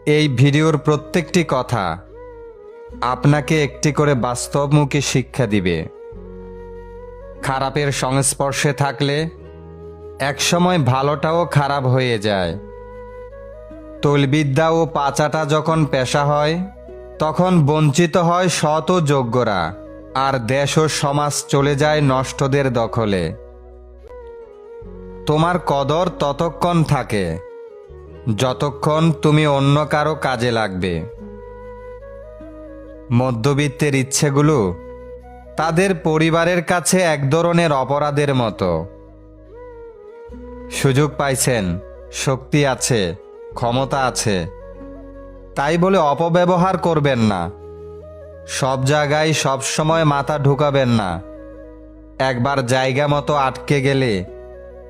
এই ভিডিওর প্রত্যেকটি কথা আপনাকে একটি করে বাস্তবমুখী শিক্ষা দিবে। খারাপের সংস্পর্শে থাকলে একসময় ভালোটাও খারাপ হয়ে যায়। তৈলবিদ্যা ও পাচাটা যখন পেশা হয়, তখন বঞ্চিত হয় সৎ ও যোগ্যরা, আর দেশ ও সমাজ চলে যায় নষ্টদের দখলে। তোমার কদর ততক্ষণ থাকে যতক্ষণ তুমি অন্য কারো কাজে লাগবে। মধ্যবিত্তের ইচ্ছেগুলো তাদের পরিবারের কাছে এক ধরনের অপরাধের মতো। সুযোগ পাইছেন, শক্তি আছে, ক্ষমতা আছে, তাই বলে অপব্যবহার করবেন না। সব জায়গায় সব সময় মাথা ঢুকাবেন না। একবার জায়গা মতো আটকে গেলে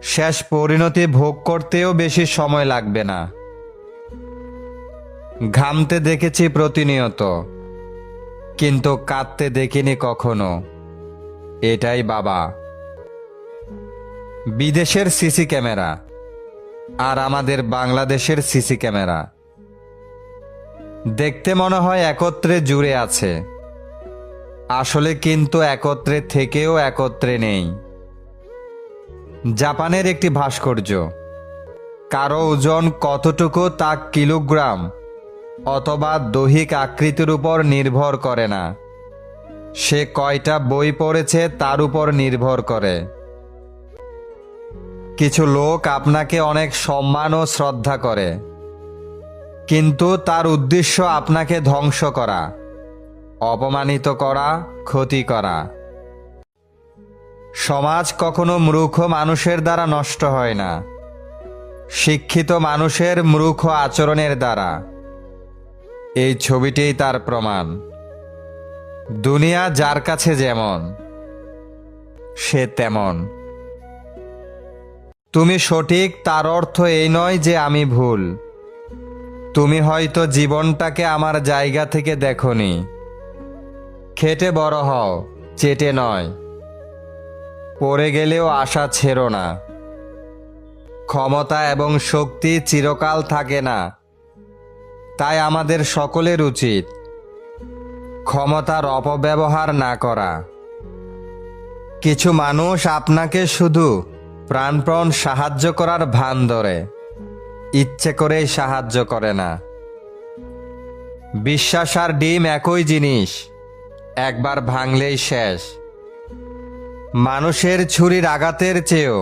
শেষ পরিণতি ভোগ করতেও বেশি সময় লাগবে না। ঘামতে দেখেছি প্রতিনিয়ত, কিন্তু কাঁদতে দেখিনি কখনো। এটাই বাবা। বিদেশের সিসি ক্যামেরা আর আমাদের বাংলাদেশের সিসি ক্যামেরা দেখতে মনে হয় একত্রে জুড়ে আছে, আসলে কিন্তু একত্রে থেকেও একত্রে নেই। জাপানের একটি ভাস্কর্য, কারো ওজন কতটুকু তা কিলোগ্রাম অথবা দৈহিক আকৃতির উপর নির্ভর করে না, সে কয়টা বই পড়েছে তার উপর নির্ভর করে। কিছু লোক আপনাকে অনেক সম্মান ও শ্রদ্ধা করে, কিন্তু তার উদ্দেশ্য আপনাকে ধ্বংস করা, অপমানিত করা, ক্ষতি করা। সমাজ কখনো মূর্খ মানুষের দ্বারা নষ্ট হয় না, শিক্ষিত মানুষের মূর্খ আচরণের দ্বারা। এই ছবিটিই তার প্রমাণ। দুনিয়া যার কাছে যেমন, সে তেমন। তুমি সঠিক তার অর্থ এই নয় যে আমি ভুল। তুমি হয়তো জীবনটাকে আমার জায়গা থেকে দেখোনি। খেটে বড় হও, চেটে নয়। পড়ে গেলেও আশা ছেড়ো না। ক্ষমতা এবং শক্তি চিরকাল থাকে না, তাই আমাদের সকলের উচিত ক্ষমতার অপব্যবহার না করা। কিছু মানুষ আপনাকে শুধু প্রাণপণ সাহায্য করার ভান ধরে, ইচ্ছে করেই সাহায্য করে না। বিশ্বাস আর ডিম একই জিনিস, একবার ভাঙলেই শেষ। মানুষের ছুরির আঘাতের চেয়েও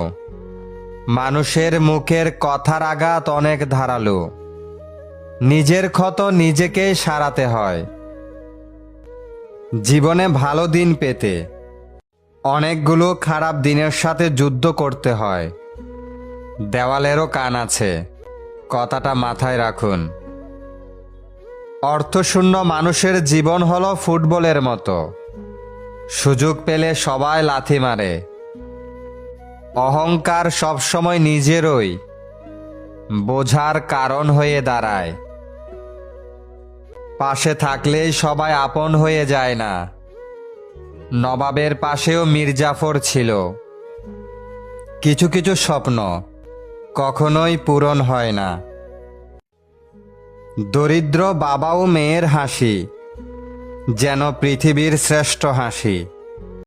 মানুষের মুখের কথার আঘাত অনেক ধারালো। নিজের ক্ষত নিজেকেই সারাতে হয়। জীবনে ভালো দিন পেতে অনেকগুলো খারাপ দিনের সাথে যুদ্ধ করতে হয়। দেওয়ালেরও কান আছে, কথাটা মাথায় রাখুন। অর্থশূন্য মানুষের জীবন হলো ফুটবলের মতো, সুযোগ পেলে সবাই লাথি মারে। অহংকার সবসময় নিজেরই বোঝার কারণ হয়ে দাঁড়ায়। পাশে থাকলেই সবাই আপন হয়ে যায় না। নবাবের পাশেও মির্জাফর ছিল। কিছু কিছু স্বপ্ন কখনোই পূরণ হয় না। দরিদ্র বাবা ও মেয়ের হাসি যেন পৃথিবীর শ্রেষ্ঠ হাসি।